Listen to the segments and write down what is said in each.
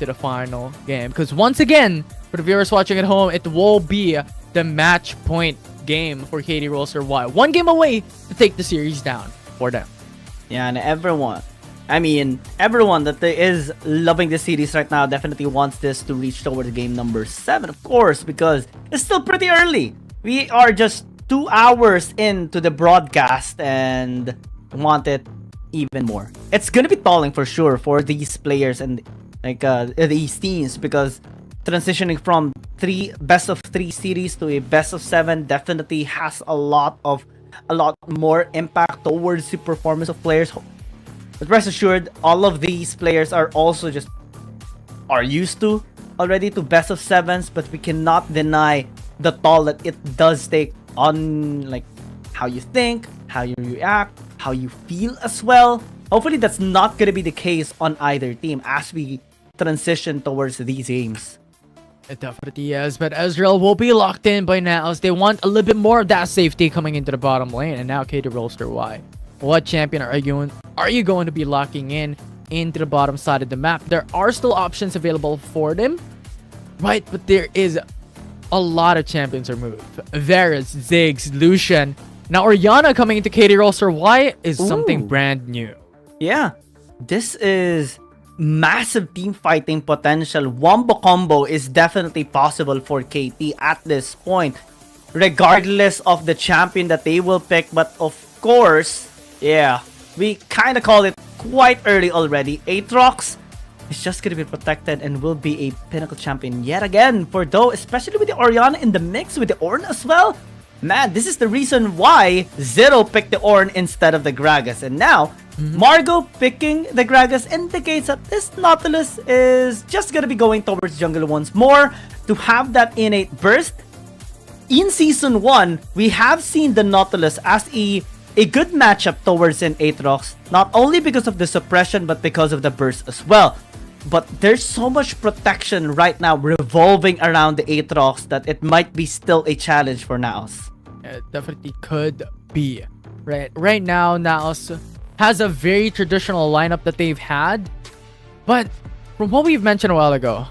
to the final game. Because once again, for the viewers watching at home, it will be the match point game for KT.RY. 1 game away to take the series down for them. Yeah, and everyone that is loving this series right now definitely wants this to reach towards game number 7, of course, because it's still pretty early. We are just 2 hours into the broadcast and want it even more. It's gonna be talling for sure for these players and like these teams, because transitioning from best of 3 series to a best of 7 definitely has a lot more impact towards the performance of players. But rest assured, all of these players are also are used to already to best of 7s, but we cannot deny the toll that it does take on like how you think, how you react, how you feel as well. Hopefully that's not gonna be the case on either team as we transition towards these games. It definitely is, but Ezreal will be locked in by NAOS. They want a little bit more of that safety coming into the bottom lane, and now KT.RY. What champion are you going to be locking in into the bottom side of the map? There are still options available for them, right? But there is a lot of champions removed. Varus, Ziggs, Lucian. Now Orianna coming into KT.RY is something brand new. Yeah, this is massive team fighting potential. Wombo combo is definitely possible for KT at this point, regardless of the champion that they will pick. But of course, yeah, we kind of call it quite early already. Aatrox is just going to be protected and will be a pinnacle champion yet again for Doe, especially with the Orianna in the mix with the Ornn as well. Man, this is the reason why Zero picked the Ornn instead of the Gragas. And now, Margo picking the Gragas indicates that this Nautilus is just going to be going towards jungle once more to have that innate burst. In Season 1, we have seen the Nautilus as a good matchup towards an Aatrox, not only because of the suppression, but because of the burst as well. But there's so much protection right now revolving around the Aatrox that it might be still a challenge for NAOS. It definitely could be. Right now, NAOS has a very traditional lineup that they've had. But from what we've mentioned a while ago,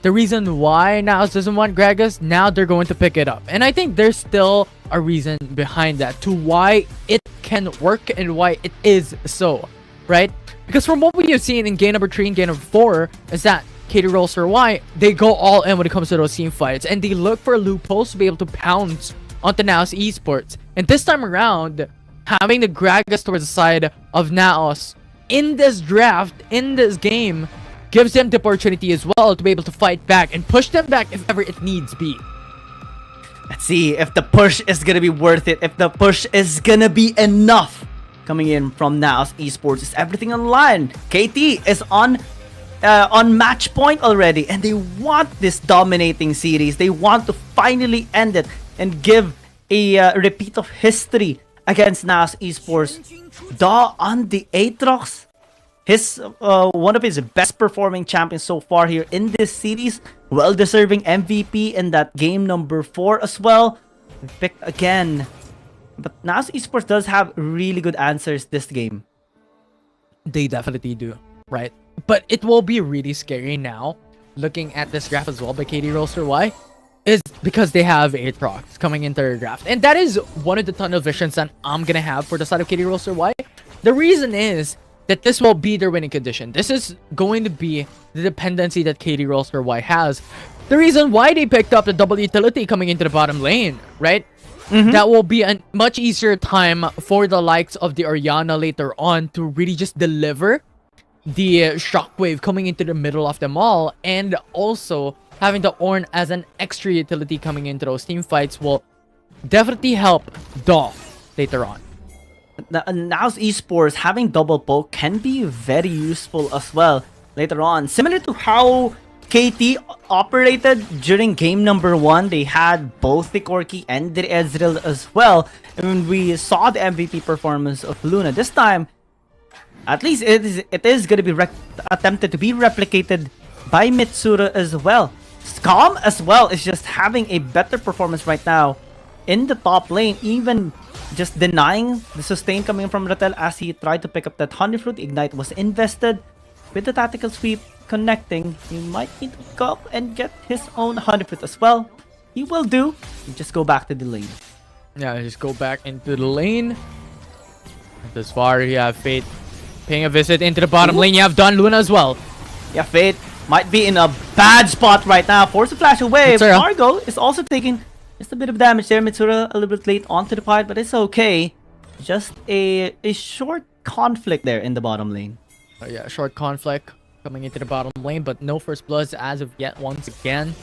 the reason why NAOS doesn't want Gragas, now they're going to pick it up. And I think there's still a reason behind that to why it can work and why it is so, right? Because from what we have seen in game number 3 and game number 4 is that KT.RY, they go all in when it comes to those team fights, and they look for loopholes to be able to pounce onto NAOS Esports. And this time around, having the Gragas towards the side of NAOS in this draft, in this game, gives them the opportunity as well to be able to fight back and push them back if ever it needs be. Let's see if the push is gonna be worth it, if the push is gonna be enough. Coming in from NAOS Esports, is everything online? KT is on match point already, and they want this dominating series. They want to finally end it and give a repeat of history against NAOS Esports. Daw on the Aatrox, one of his best performing champions so far here in this series. Well deserving MVP in that game number 4 as well. Picked again. But NAOS Esports does have really good answers this game. They definitely do, right? But it will be really scary now, looking at this draft as well by KT.RY, is because they have Aatrox coming into their draft. And that is one of the tunnel visions that I'm going to have for the side of KT.RY. The reason is that this will be their winning condition. This is going to be the dependency that KT.RY has. The reason why they picked up the double utility coming into the bottom lane, right? That will be a much easier time for the likes of the Orianna later on to really just deliver the shockwave coming into the middle of them all, and also having the Ornn as an extra utility coming into those team fights will definitely help Daw later on. NAOS Esports having double poke can be very useful as well later on, similar to how KT operated during game number 1. They had both the Corki and the Ezreal as well. And we saw the MVP performance of Luna. This time, at least it is going to be attempted to be replicated by Mitsuru as well. Scum as well is just having a better performance right now in the top lane, even just denying the sustain coming from Ratel as he tried to pick up that Honey Fruit. Ignite was invested with the tactical sweep. connecting. He might need to go and get his own 100 as well. He will do. You just go back to the lane. Yeah, just go back into the lane. Thus far, you have Fate paying a visit into the bottom lane. You have Don Luna as well. Yeah, Fate might be in a bad spot right now. Forced to flash away. Mitsura. Margo is also taking just a bit of damage there. Mitsura a little bit late onto the fight, but it's okay. Just a short conflict there in the bottom lane. Yeah, short conflict coming into the bottom lane, but no first bloods as of yet once again.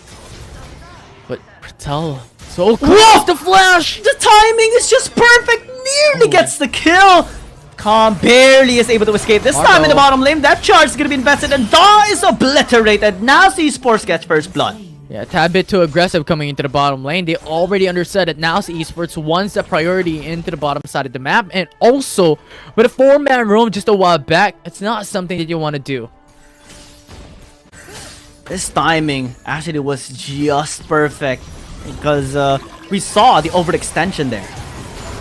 But Pratel, so close to flash! The timing is just perfect. Nearly gets the kill. Calm barely is able to escape. This time in the bottom lane, that charge is going to be invested, and Da is obliterated. Now Esports gets first blood. Yeah, a tad bit too aggressive coming into the bottom lane. They already understood that now Esports wants a priority into the bottom side of the map. And also, with a 4-man roam just a while back, it's not something that you want to do. This timing actually was just perfect because we saw the overextension there.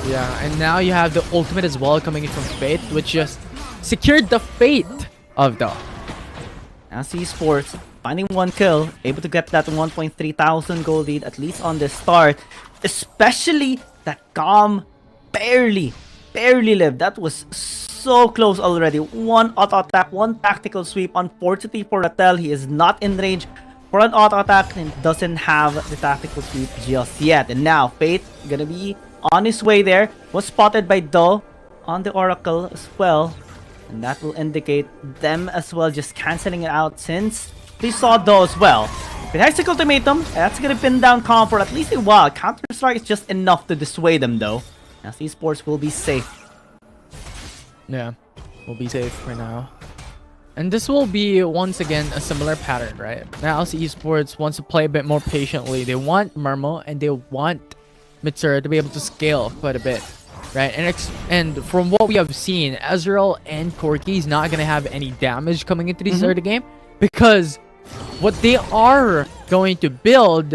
Yeah, and now you have the ultimate as well coming in from Fate, which just secured the fate of Da. Now Esports finding one kill, able to get that 1,300 gold lead at least on the start. Especially that Calm barely lived. That was so close already. One auto attack, one tactical sweep. Unfortunately for Ratel, he is not in range for an auto attack and doesn't have the tactical sweep just yet. And now Fate gonna be on his way there. Was spotted by Do on the Oracle as well. And that will indicate them as well just cancelling it out since they saw Do as well. If it has ultimatum, that's gonna pin down Calm for at least a while. Counter-strike is just enough to dissuade them though. Now Esports will be safe. Yeah, we'll be safe for now. And this will be, once again, a similar pattern, right? Now Esports wants to play a bit more patiently. They want Mermo and they want Mitsura to be able to scale quite a bit, right? And from what we have seen, Ezreal and Corki is not going to have any damage coming into the third game because what they are going to build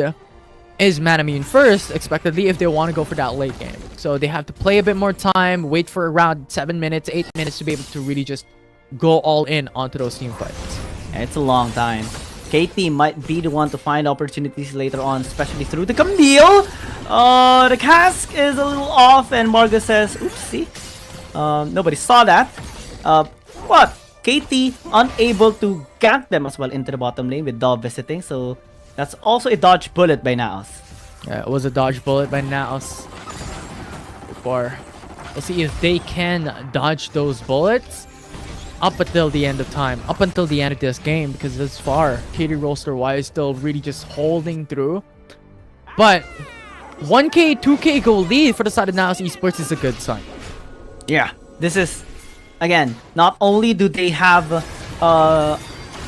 is Manamune first, expectedly, if they want to go for that late game. So they have to play a bit more time, wait for around 7 minutes, 8 minutes to be able to really just go all in onto those team fights. It's a long time. KT might be the one to find opportunities later on, especially through the Camille. The cask is a little off, and Marga says, oopsie. Nobody saw that. What? KT unable to gank them as well into the bottom lane with Dove visiting, so that's also a dodge bullet by NAOS. Yeah, it was a dodge bullet by NAOS. Before, we'll see if they can dodge those bullets up until the end of time, up until the end of this game, because this far, KT.RY is still really just holding through. But 1k, 2k goal lead for the side of NAOS Esports is a good sign. Yeah, this is, again, not only do they have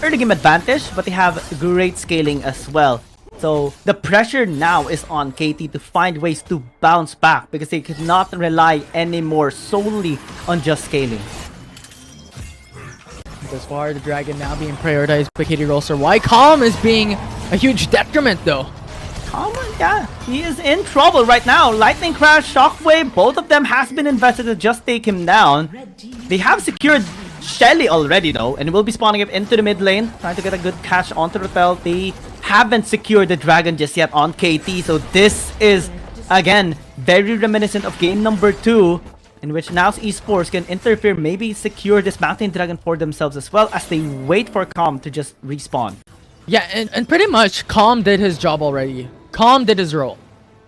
early game advantage, but they have great scaling as well. So the pressure now is on KT to find ways to bounce back because they cannot rely anymore solely on just scaling. Thus far, the Dragon now being prioritized by KT.RY. Calm is being a huge detriment though. Calm, yeah, he is in trouble right now. Lightning Crash, Shockwave, both of them has been invested to just take him down. They have secured Shelly already though, and will be spawning him into the mid lane, trying to get a good catch onto Ratel. They haven't secured the Dragon just yet on KT, so this is, again, very reminiscent of game number 2, in which NAOS Esports can interfere, maybe secure this Mountain Dragon for themselves as well as they wait for Calm to just respawn. Yeah, and pretty much Calm did his job already. Calm did his role.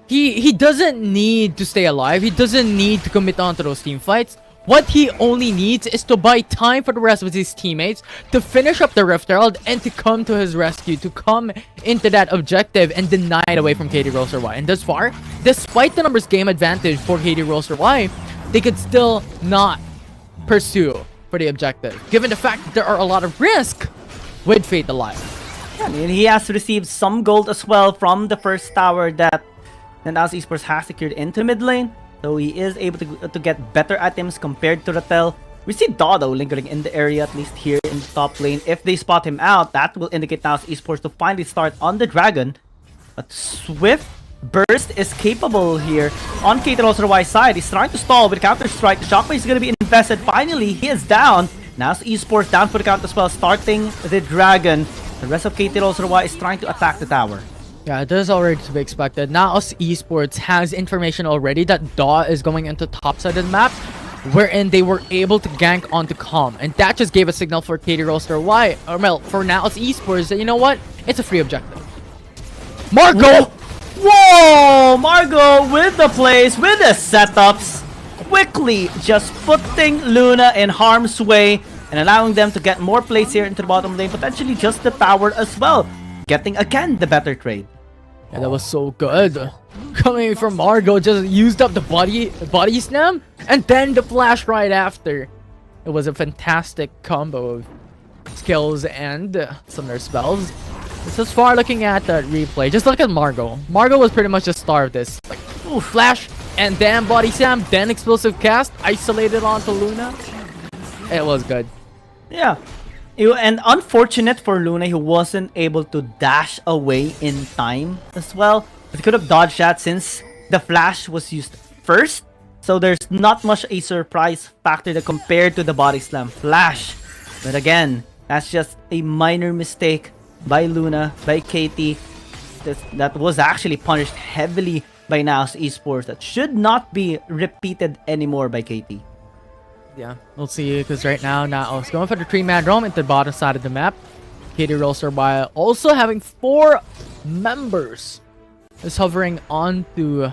He doesn't need to stay alive. He doesn't need to commit onto those team fights. What he only needs is to buy time for the rest of his teammates to finish up the Rift Herald and to come to his rescue, to come into that objective and deny it away from KT.RY. And thus far, despite the numbers game advantage for KT.RY, they could still not pursue for the objective, given the fact that there are a lot of risk with Fate alive. Yeah, I mean, he has received some gold as well from the first tower that NAOS Esports has secured into mid lane. So he is able to get better items compared to Ratel. We see Dodo lingering in the area, at least here in the top lane. If they spot him out, that will indicate NAOS Esports to finally start on the Dragon. But Swift Burst is capable here on KT.RY's side. He's trying to stall with Counter-Strike. The Shockwave is going to be invested. Finally, he is down. NAOS Esports down for the count as well, starting the Dragon. The rest of KT.RY is trying to attack the tower. Yeah, this is already to be expected. NAOS Esports has information already that DAW is going into top side of the map, wherein they were able to gank onto Calm. And that just gave a signal for KT.RY, or well, for NAOS Esports that, you know what? It's a free objective. Margo! Whoa! Margo with the plays, with the setups. Quickly just putting Luna in harm's way and allowing them to get more plays here into the bottom lane. Potentially just the tower as well. Getting, again, the better trade. Yeah, that was so good. Coming from Margo, just used up the body slam and then the flash right after. It was a fantastic combo of skills and some of their spells. Thus far, looking at the replay, just look at Margo. Margo was pretty much the star of this. Like, ooh, flash and then body slam, then explosive cast, isolated onto Luna. It was good. Yeah. And unfortunate for Luna, he wasn't able to dash away in time as well. He could have dodged that since the flash was used first. So there's not much a surprise factor to compare to the body slam flash. But again, that's just a minor mistake by Luna, by KT. That was actually punished heavily by NAOS Esports. That should not be repeated anymore by KT. Yeah, we'll see, because right now NAOS going for the 3-man roam into the bottom side of the map. KT.RY also having 4 members is hovering onto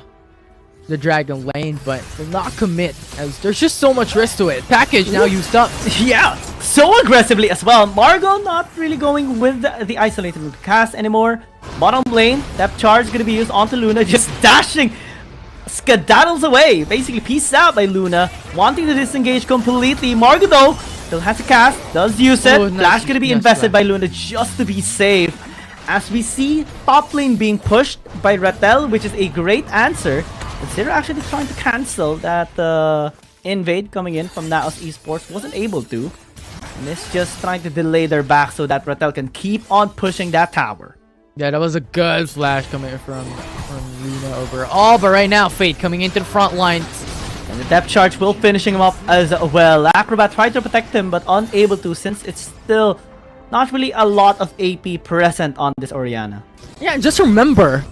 the Dragon lane, but will not commit as there's just so much risk to it. Package now used up. Yeah, so aggressively as well. Margo not really going with the isolated cast anymore. Bottom lane, depth charge going to be used onto Luna, just dashing. Skedaddles away, basically pieced out by Luna, wanting to disengage completely. Margo though, still has a cast, does use it. Flash gonna be invested by Luna just to be safe. As we see top lane being pushed by Rattel, which is a great answer. They're actually trying to cancel that invade coming in from NAOS Esports, wasn't able to. And it's just trying to delay their back so that Rattel can keep on pushing that tower. Yeah, that was a good flash coming from Luna overall, but right now Fate coming into the front lines. And the depth charge will finishing him up as well. Acrobat tried to protect him but unable to, since it's still not really a lot of AP present on this Orianna. Yeah, just remember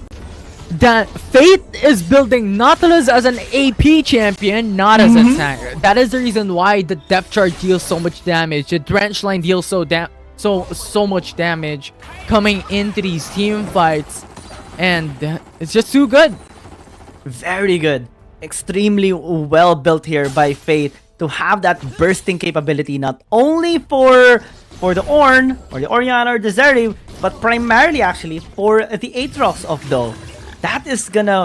that Fate is building Nautilus as an AP champion, not as a tanker. That is the reason why the depth charge deals so much damage. The drench line deals so much damage coming into these team fights, and it's just too good. Very good. Extremely well built here by Fate to have that bursting capability, not only for the Ornn or the Orianna or the Zeri, but primarily actually for the Aatrox of Doe. That is gonna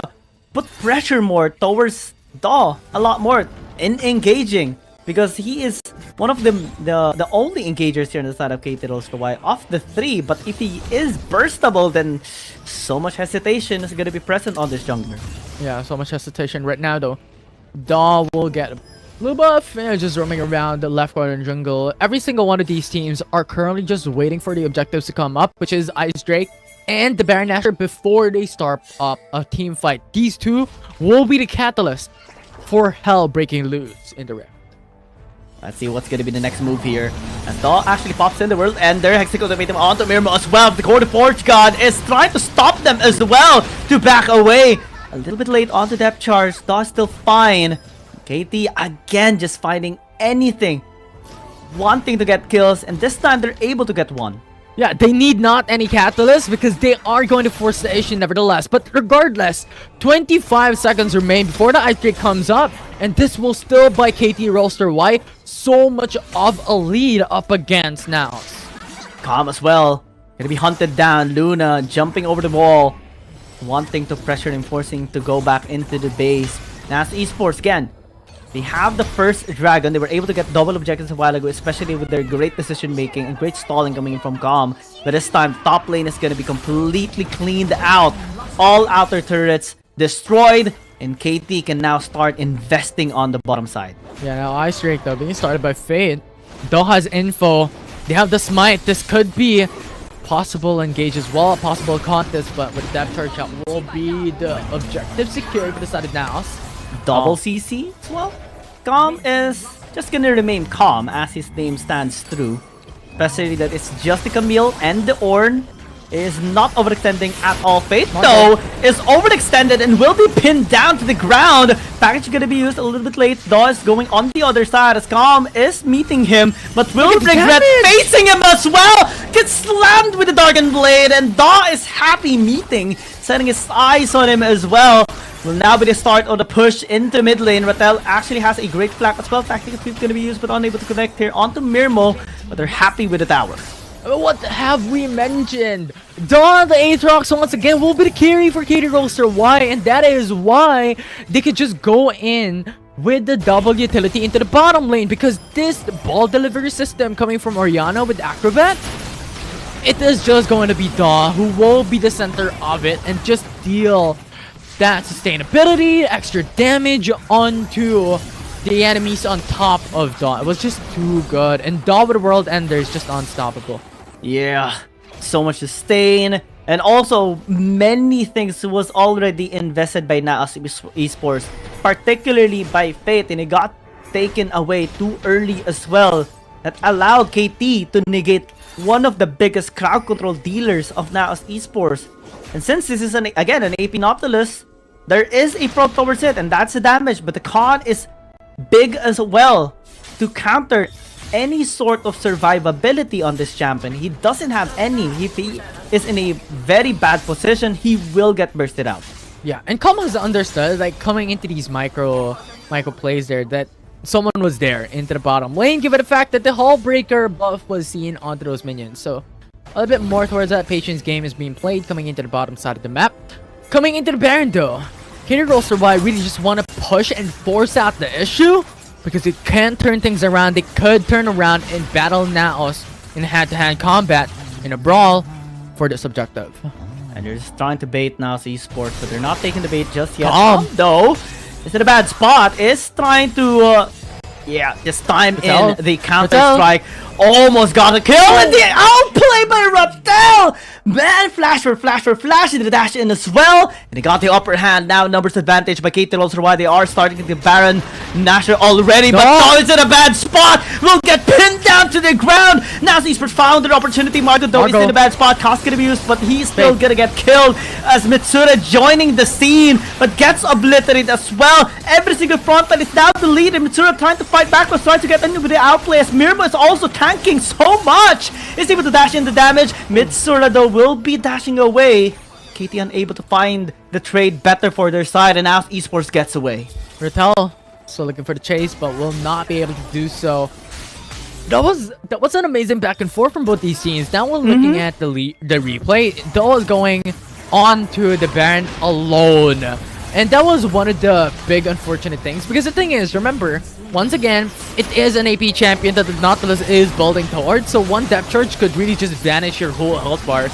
put pressure more towards Doe a lot more in engaging, because he is one of the only engagers here on the side of KT.RY of the 3. But if he is burstable, then so much hesitation is gonna be present on this jungler. Yeah, so much hesitation right now though. Daw will get a blue buff, just roaming around the left corner jungle. Every single one of these teams are currently just waiting for the objectives to come up, which is Ice Drake and the Baron Nashor, before they start up a team fight. These two will be the catalyst for hell breaking loose in the Rift. Let's see what's going to be the next move here. As Daw actually pops in the World Ender. Hexico to made him onto Mirmo as well. The Core Forge God is trying to stop them as well to back away. A little bit late on the depth charge. Daw still fine. KT again just finding anything, wanting to get kills, and this time they're able to get one. Yeah, they need not any catalyst because they are going to force the issue nevertheless. But regardless, 25 seconds remain before the Ice Drake comes up, and this will still buy KT.RY so much of a lead up against NAOS. Calm as well. Gonna be hunted down. Luna jumping over the wall, wanting to pressure him, forcing to go back into the base. NAOS Esports again. They have the first dragon. They were able to get double objectives a while ago, especially with their great decision making and great stalling coming in from Calm. But this time, top lane is going to be completely cleaned out. All outer turrets destroyed, and KT can now start investing on the bottom side. Yeah, now Ice Drake though being started by Fade. Daw has info. They have the smite. This could be possible engage as well, a possible contest, but with that charge out will be the objective secured for the side of NAOS. Double CC as well. Calm is just gonna remain calm as his name stands true. Especially that it's just the Camille and the Ornn is not overextending at all. Fate, though, is overextended and will be pinned down to the ground. Package gonna be used a little bit late. Daw is going on the other side as Calm is meeting him, but will regret facing him as well. Gets slammed with the Darken Blade, and Daw is happy meeting, setting his eyes on him as well. Will now be the start of the push into mid lane. Ratel actually has a great flank as well. Tactical sweep gonna be used, but unable to connect here onto Mirmo, but they're happy with the tower. What have we mentioned? Dawn, the Aatrox once again will be the carry for KT.RY, and that is why they could just go in with the double utility into the bottom lane, because this ball delivery system coming from Orianna with Acrobat, it is just going to be Dawn who will be the center of it and just deal that sustainability, extra damage onto the enemies on top of Dawn. It was just too good, and Dawn with the World Ender is just unstoppable. Yeah, so much sustain, and also many things was already invested by NAOS Esports, particularly by Fate, and it got taken away too early as well. That allowed KT to negate one of the biggest crowd control dealers of NAOS Esports. And since this is again an AP Nautilus, there is a proc towards it, and that's the damage, but the con is big as well to counter any sort of survivability on this champion. He doesn't have any. If he is in a very bad position, he will get bursted out. Yeah, and Calm has understood, like, coming into these micro plays there, that someone was there into the bottom lane, given the fact that the Hull Breaker buff was seen onto those minions. So a little bit more towards that patience game is being played coming into the bottom side of the map. Coming into the Baron though, KT.RY really just want to push and force out the issue, because it can turn things around. They could turn around and battle NAOS in hand-to-hand combat in a brawl for this objective. And they're just trying to bait NAOS Esports, but they're not taking the bait just yet. Though, is in a bad spot. Is trying to yeah, just time in the counter-strike. Almost got a kill, and the outplay by Ratel! Man, flash into the dash in as well. And they got the upper hand now. Numbers advantage by KT.RY. They are starting to get Baron Nashor already, but Daw is in a bad spot. Will get pinned down to the ground. Now Esports found an opportunity. Marco though is in a bad spot. Cost gonna be used, but he's still gonna get killed as Mitsura joining the scene, but gets obliterated as well. Every single frontline is now the lead, and Mitsura trying to fight back, was trying to get in with the outplay as Mirmo is also tanking so much. Is able to dash in the damage. Mitsura though will be dashing away. KT unable to find the trade better for their side, and now Esports gets away. Ratel still looking for the chase, but will not be able to do so. That was an amazing back and forth from both these teams. Now we're looking at the replay. Daw is going on to the Baron alone, and that was one of the big unfortunate things, because the thing is, remember, once again, it is an AP champion that the Nautilus is building towards, so one depth charge could really just vanish your whole health bars.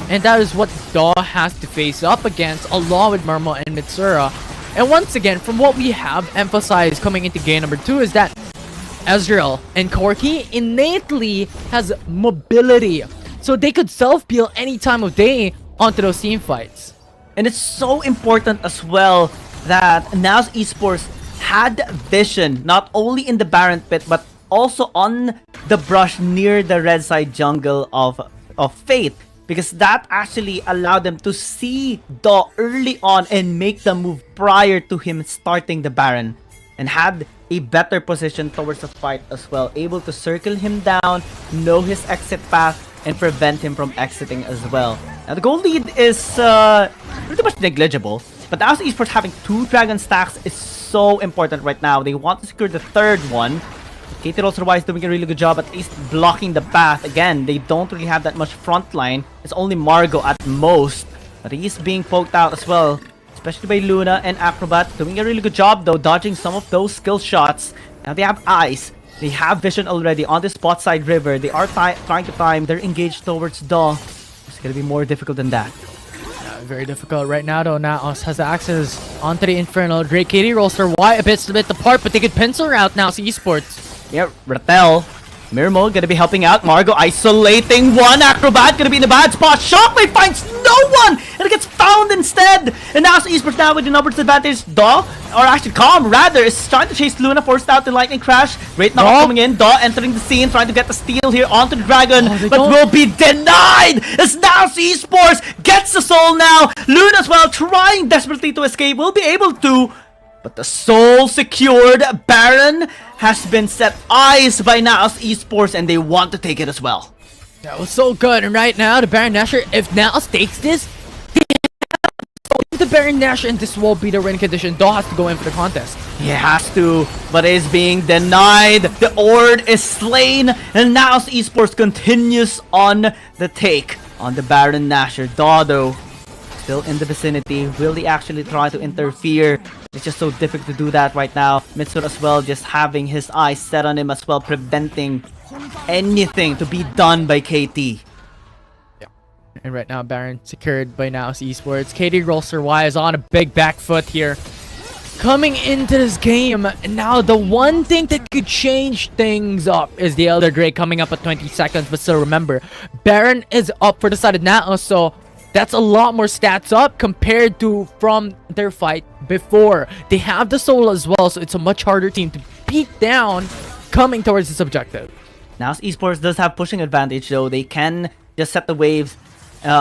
And that is what Daw has to face up against, along with Mirmo and Mitsura. And once again, from what we have emphasized coming into game number 2 is that Ezreal and Corki innately has mobility, so they could self-peel any time of day onto those team fights. And it's so important as well that NAOS Esports had vision, not only in the Baron pit, but also on the brush near the red side jungle of Fate, because that actually allowed them to see Daw early on and make the move prior to him starting the Baron, and had a better position towards the fight as well, able to circle him down, know his exit path, and prevent him from exiting as well. Now the gold lead is pretty much negligible, but NAOS Esports having 2 dragon stacks is so important right now. They want to secure the 3rd one. KT.RY is doing a really good job at least blocking the path. Again, they don't really have that much front line. It's only Margo at most, but he's being poked out as well, especially by Luna and Acrobat. Doing a really good job though, dodging some of those skill shots. Now they have eyes. They have vision already on the spot side river. They are trying to time. They're engaged towards Daw. It's gonna be more difficult than that. Very difficult right now though. NAOS has access onto the Infernal. Drake, KT.RY a bit apart, but they could pencil out now. Esports. Yeah, Ratel. Mirmo gonna be helping out. Margo isolating one. Acrobat gonna be in a bad spot. Shockwave finds no one, and it gets found instead. And NAOS Esports now with the numbers advantage. Daw or actually KT.RY rather, is trying to chase Luna, forced out the lightning crash. Great knock coming in. Daw entering the scene, trying to get the steal here onto the dragon, but will be denied as NAOS Esports gets the soul now. Luna as well, trying desperately to escape, will be able to, but the soul secured. Baron has been set eyes by NAOS Esports, and they want to take it as well. That was so good, and right now the Baron Nashor, if NAOS takes this, the Baron Nashor, and this will be the win condition. Daw has to go in for the contest. He has to, but is being denied. The Ord is slain, and NAOS Esports continues on the take on the Baron Nashor. Daw though, still in the vicinity. Will he actually try to interfere? It's just so difficult to do that right now. Mitsuru as well, just having his eyes set on him as well, preventing anything to be done by KT. And right now, Baron secured by NAOS Esports. KT.RY is on a big back foot here. Coming into this game, and now the one thing that could change things up is the Elder Drake coming up at 20 seconds. But still remember, Baron is up for the side of NAOS, so that's a lot more stats up compared to from their fight before. They have the soul as well, so it's a much harder team to beat down coming towards this objective. NAOS Esports does have pushing advantage though. They can just set the waves,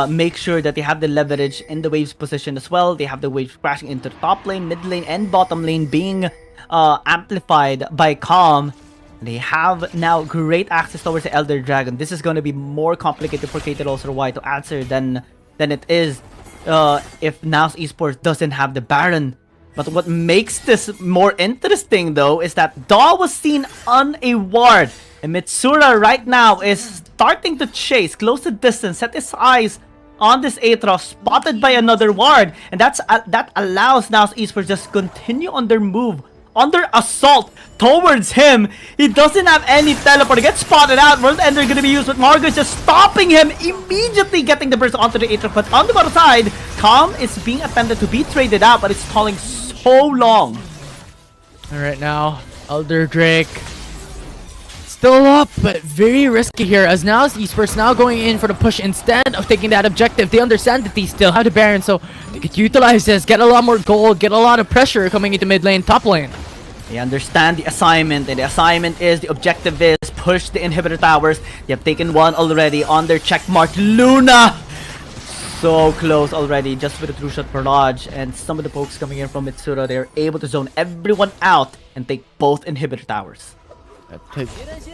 make sure that they have the leverage in the waves position as well. They have the waves crashing into the top lane, mid lane, and bottom lane being amplified by Calm. They have now great access towards the Elder Dragon. This is going to be more complicated for KT.RY to answer than it is if NAOS Esports doesn't have the Baron. But what makes this more interesting though is that Daw was seen on a ward, and Mitsuru right now is starting to chase close to distance, set his eyes on this Aatrox, spotted by another ward, and that allows NAOS Esports just continue on their move, on their assault towards him. He doesn't have any teleport. He gets spotted out. World Ender going to be used, but Margo's just stopping him, immediately getting the burst onto the Aatrox. But on the other side, Calm is being attempted to be traded out, but it's stalling so long. And right now, Elder Drake still up, but very risky here as NAOS Esports now going in for the push instead of taking that objective. They understand that they still have the Baron, so they could utilize this, get a lot more gold, get a lot of pressure coming into mid lane, top lane. They understand the assignment, and the assignment is, the objective is push the inhibitor towers. They have taken one already on their check mark. Luna! So close already, just with a true shot barrage, and some of the pokes coming in from Mitsuru. They're able to zone everyone out and take both inhibitor towers.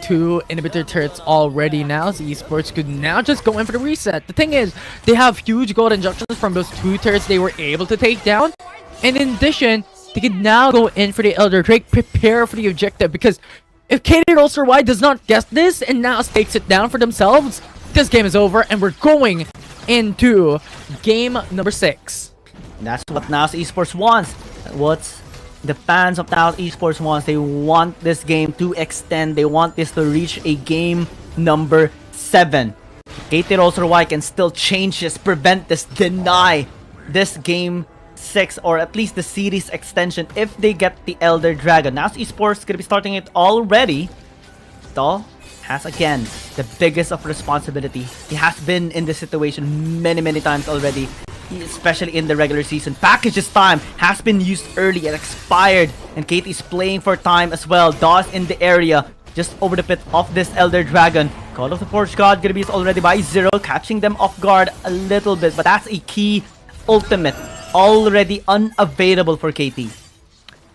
Two inhibitor turrets already now. So Esports could now just go in for the reset. The thing is, they have huge gold injections from those two turrets they were able to take down. And in addition, they could now go in for the Elder Drake, prepare for the objective. Because if KT.RY does not guess this and now takes it down for themselves, this game is over and we're going into game number 6. That's what NAOS Esports wants. What's the fans of NAOS Esports wants. They want this game to extend. They want this to reach a game number 7. KT.RY can still change this, prevent this, deny this game 6, or at least the series extension if they get the Elder Dragon. NAOS Esports gonna be starting it already. Daw has again the biggest of responsibility. He has been in this situation many times already, especially in the regular season. Package's time has been used early and expired, and KT is playing for time as well. Daw is in the area just over the pit of this Elder Dragon. Call of the Forge God gonna be used already by Zero, catching them off guard a little bit, but that's a key ultimate already unavailable for KT.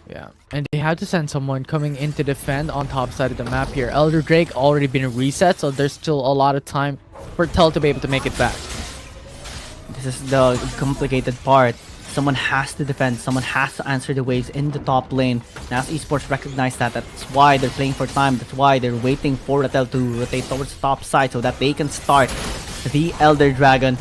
Yeah, and they had to send someone coming in to defend on top side of the map here. Elder Drake already been reset, so there's still a lot of time for Tel to be able to make it back. This is the complicated part. Someone has to defend, someone has to answer the waves in the top lane. NAOS Esports recognize that. That's why they're playing for time. That's why they're waiting for Ratel to rotate towards the top side so that they can start the Elder Dragon.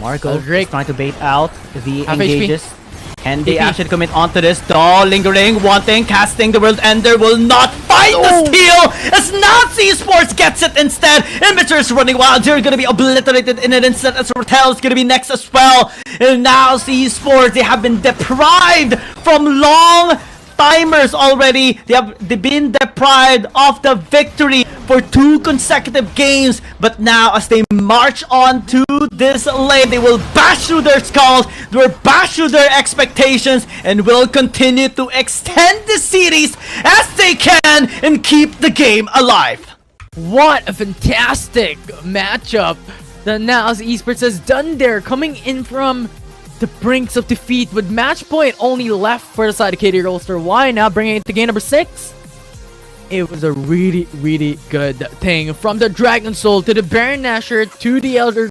Marco is trying to bait out the engages. HP. Can they actually commit onto this? Daw lingering, wanting, casting the World Ender, will not find the steal as NAOS Esports gets it instead. Immature is running wild. They're going to be obliterated in an instant as Ratel is going to be next as well. And NAOS Esports, they have been deprived from long timers already. They've been deprived of the victory for 2 consecutive games. But now, as they march on to this lane, they will bash through their skulls, they will bash through their expectations, and will continue to extend the series as they can and keep the game alive. What a fantastic matchup that NAOS Esports has done there, coming in from the brinks of defeat with match point only left for the side of KT.RY, now bringing it to game number 6. It was a really good thing, from the Dragon Soul to the Baron Nashor to the Elder